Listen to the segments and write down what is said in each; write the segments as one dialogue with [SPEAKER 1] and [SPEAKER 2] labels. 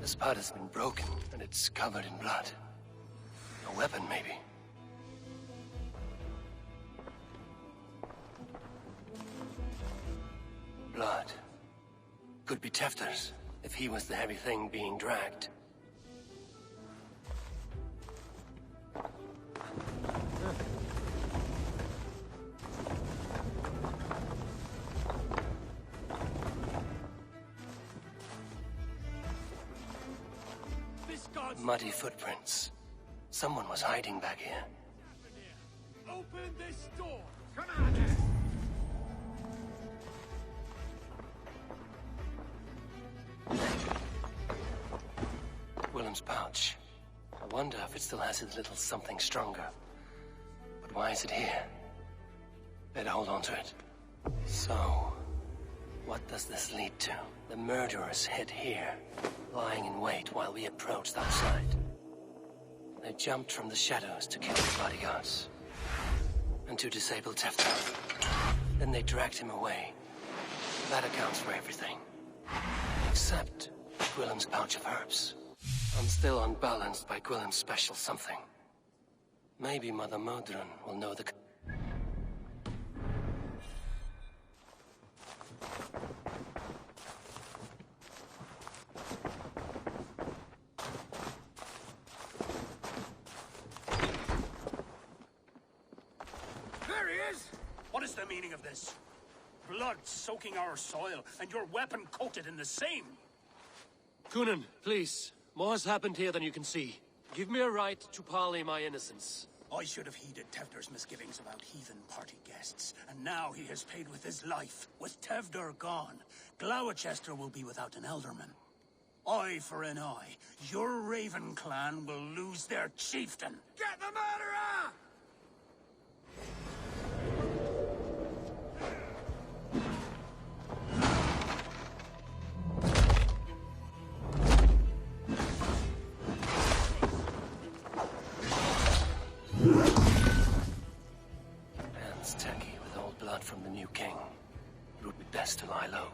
[SPEAKER 1] The spud has been broken, and it's covered in blood. A weapon, maybe. Blood. Could be Tefter's, if he was the heavy thing being dragged. Muddy footprints. Someone was hiding back here.
[SPEAKER 2] Open this door! Come on then!
[SPEAKER 1] Willem's pouch. I wonder if it still has his little something stronger. But why is it here? Better hold on to it. So, what does this lead to? The murderers hid here, lying in wait while we approached outside. They jumped from the shadows to kill the bodyguards. And to disable Tefter. Then they dragged him away. That accounts for everything. Except Gwillem's pouch of herbs. I'm still unbalanced by Gwillem's special something. Maybe Mother Modron will know the...
[SPEAKER 2] There he is! What is the meaning of this? Blood soaking our soil, and your weapon coated in the same.
[SPEAKER 3] Kunin, please. More has happened here than you can see. Give me a right to parley my innocence.
[SPEAKER 2] I should have heeded Tevder's misgivings about heathen party guests, and now he has paid with his life. With Tevder gone, Gloucester will be without an elderman. Eye for an eye. Your Raven clan will lose their chieftain. Get the murderer!
[SPEAKER 1] Hands tacky with old blood from the new king. It would be best to lie low.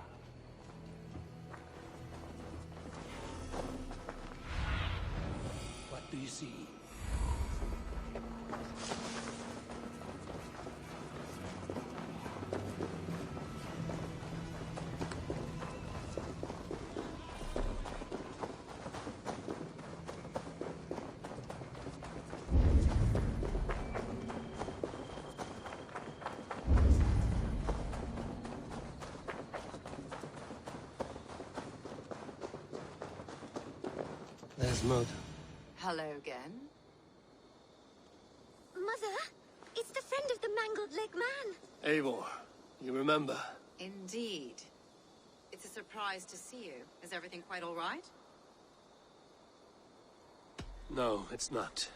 [SPEAKER 2] What do you see?
[SPEAKER 1] There's Mud.
[SPEAKER 4] Hello again.
[SPEAKER 5] Mother, it's the friend of the mangled leg man.
[SPEAKER 3] Eivor, you remember?
[SPEAKER 4] Indeed. It's a surprise to see you. Is everything quite all right?
[SPEAKER 3] No, it's not.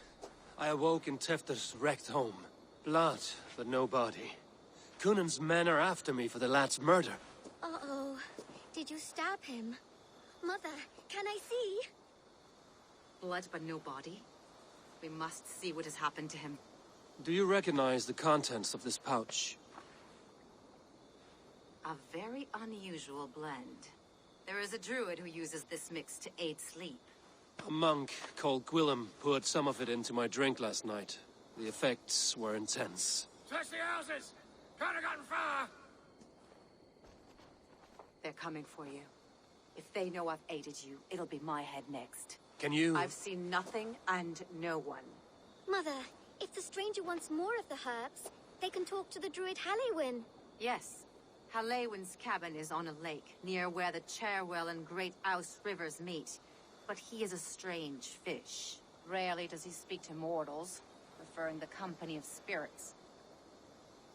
[SPEAKER 3] I awoke in Tefter's wrecked home. Blood, but no body. Kunin's men are after me for the lad's murder.
[SPEAKER 5] Uh-oh. Did you stab him? Mother, can I see?
[SPEAKER 4] Blood but no body. We must see what has happened to him.
[SPEAKER 3] Do you recognize the contents of this pouch?
[SPEAKER 4] A very unusual blend. There is a druid who uses this mix to aid sleep.
[SPEAKER 3] A monk called Gwillem poured some of it into my drink last night. The effects were intense.
[SPEAKER 2] Search the houses! Can't have gotten far!
[SPEAKER 4] They're coming for you. If they know I've aided you, it'll be my head next.
[SPEAKER 3] Can you...
[SPEAKER 4] I've seen nothing and no one.
[SPEAKER 5] Mother, if the stranger wants more of the herbs, they can talk to the druid Halewyn.
[SPEAKER 4] Yes. Halewyn's cabin is on a lake, near where the Cherwell and Great Ouse rivers meet. But he is a strange fish. Rarely does he speak to mortals, preferring the company of spirits.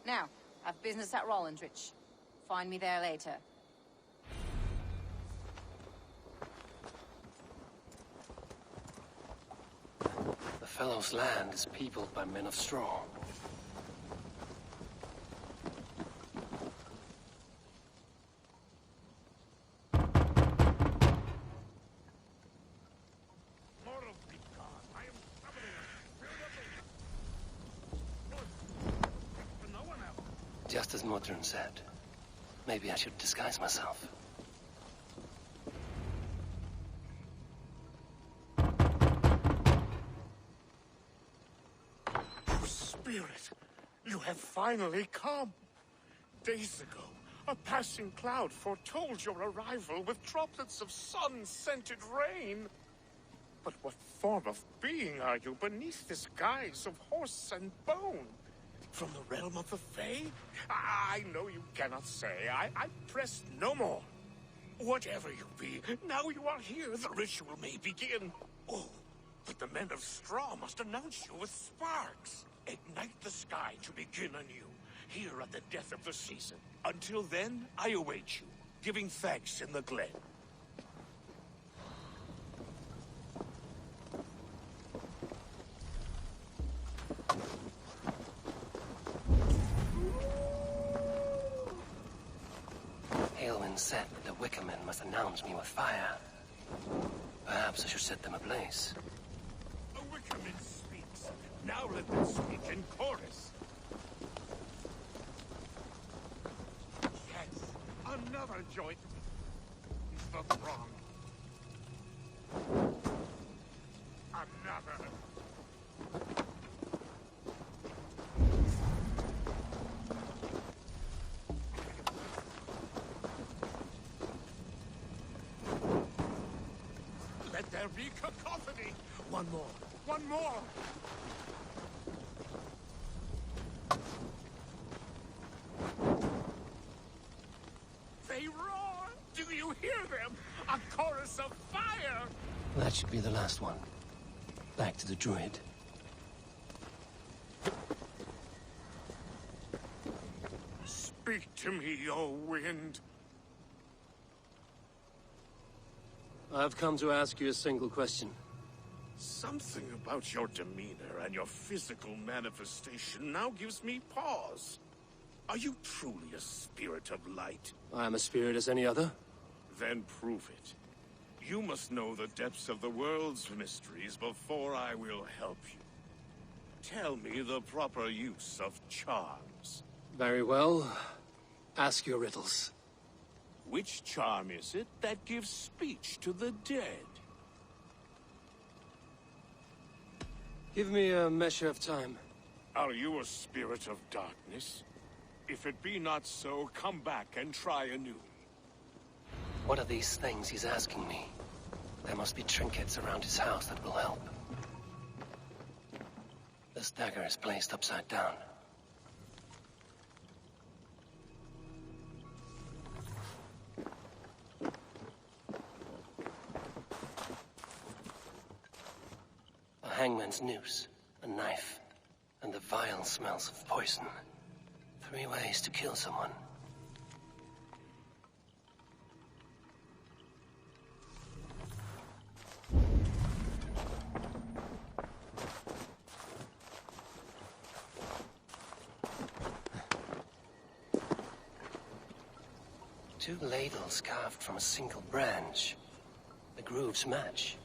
[SPEAKER 4] Now, I've business at Rollindrich. Find me there later.
[SPEAKER 1] The fellow's land is peopled by men of straw. Just as Modron said. Maybe I should disguise myself.
[SPEAKER 6] have finally come. Days ago, a passing cloud foretold your arrival with droplets of sun-scented rain. But what form of being are you beneath this guise of horse and bone? From the realm of the Fae? I know you cannot say. I press no more. Whatever you be, now you are here, the ritual may begin. Oh, but the men of Straw must announce you with sparks. Ignite the sky to begin anew, here at the death of the season. Until then, I await you, giving thanks in the glen.
[SPEAKER 1] Aelwyn said that the Wickermen must announce me with fire. Perhaps I should set them ablaze.
[SPEAKER 6] A Wickerman speaks. Now let them speak in chorus. Yes, another joint. The throng. Another. Let there be cacophony. One more. One more. They roar! Do you hear them? A chorus of fire!
[SPEAKER 1] That should be the last one. Back to the druid.
[SPEAKER 6] Speak to me, O wind.
[SPEAKER 3] I've come to ask you a single question.
[SPEAKER 6] Something about your demeanor and your physical manifestation now gives me pause. Are you truly a spirit of light?
[SPEAKER 3] I am a spirit as any other.
[SPEAKER 6] Then prove it. You must know the depths of the world's mysteries before I will help you. Tell me the proper use of charms.
[SPEAKER 3] Very well. Ask your riddles.
[SPEAKER 6] Which charm is it that gives speech to the dead?
[SPEAKER 3] Give me a measure of time.
[SPEAKER 6] Are you a spirit of darkness? If it be not so, come back and try anew.
[SPEAKER 1] What are these things he's asking me? There must be trinkets around his house that will help. This dagger is placed upside down. A hangman's noose, a knife, and the vile smells of poison. 3 ways to kill someone. Two ladles carved from a single branch. The grooves match.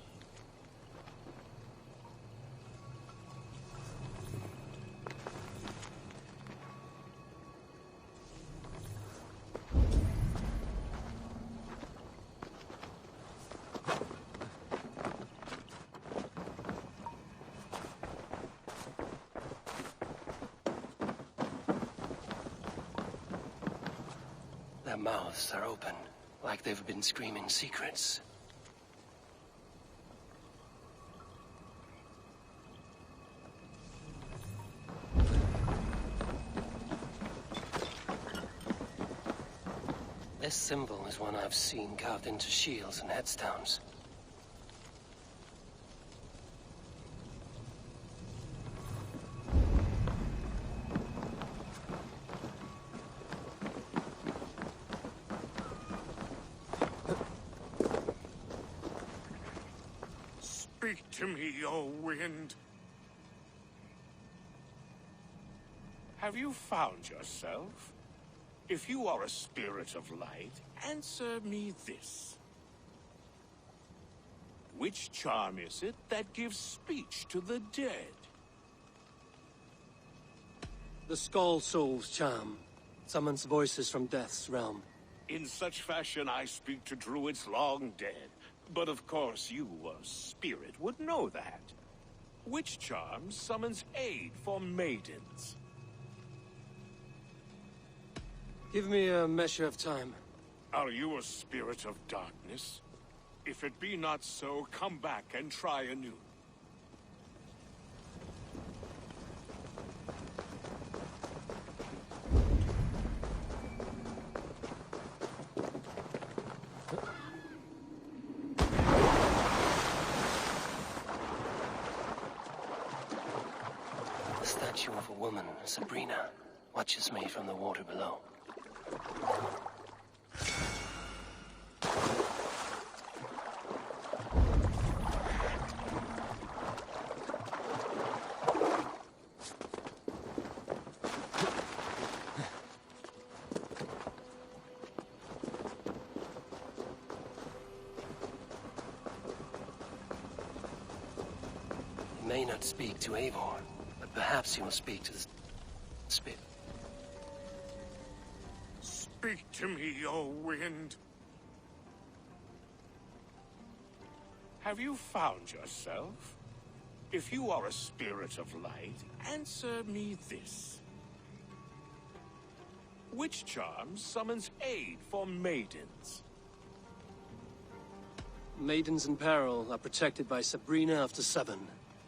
[SPEAKER 1] Their mouths are open, like they've been screaming secrets. This symbol is one I've seen carved into shields and headstones.
[SPEAKER 6] Speak to me, O wind. Have you found yourself? If you are a spirit of light, answer me this. Which charm is it that gives speech to the dead?
[SPEAKER 3] The Skull Soul's charm summons voices from Death's realm.
[SPEAKER 6] In such fashion I speak to druids long dead. But of course you, a spirit, would know that. Which charm summons aid for maidens?
[SPEAKER 3] Give me a measure of time.
[SPEAKER 6] Are you a spirit of darkness? If it be not so, come back and try anew.
[SPEAKER 1] The statue of a woman, Sabrina, watches me from the water below. He may not speak to Eivor, but perhaps he will speak to the spit.
[SPEAKER 6] Speak to me, O wind. Have you found yourself? If you are a spirit of light, answer me this. Which charm summons aid for maidens?
[SPEAKER 3] Maidens in peril are protected by Sabrina after 7.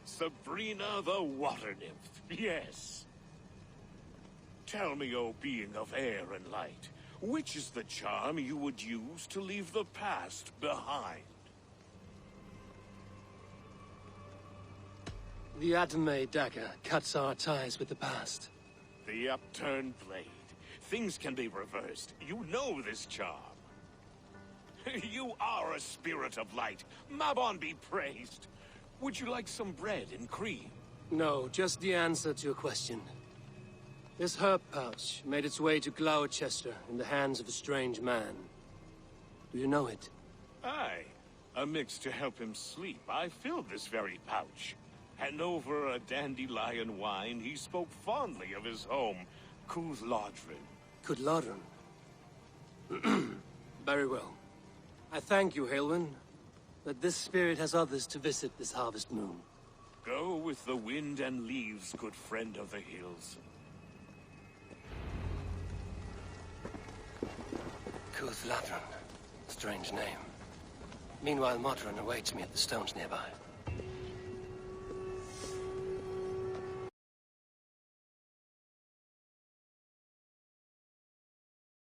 [SPEAKER 6] Sabrina the water nymph, yes. Tell me, O being of air and light, which is the charm you would use to leave the past behind?
[SPEAKER 3] The Adame dagger cuts our ties with the past.
[SPEAKER 6] The upturned blade. Things can be reversed. You know this charm. You are a spirit of light. Mabon be praised. Would you like some bread and cream?
[SPEAKER 3] No, just the answer to your question. This herb pouch made its way to Gloucester in the hands of a strange man. Do you know it?
[SPEAKER 6] Aye. A mix to help him sleep. I filled this very pouch. And over a dandelion wine, he spoke fondly of his home, Cúthládrin.
[SPEAKER 3] Cúthládrin? Very well. I thank you, Halwyn, that this spirit has others to visit this harvest moon.
[SPEAKER 6] Go with the wind and leaves, good friend of the hills.
[SPEAKER 1] Cúthládrin. Strange name. Meanwhile, Modron awaits me at the stones nearby.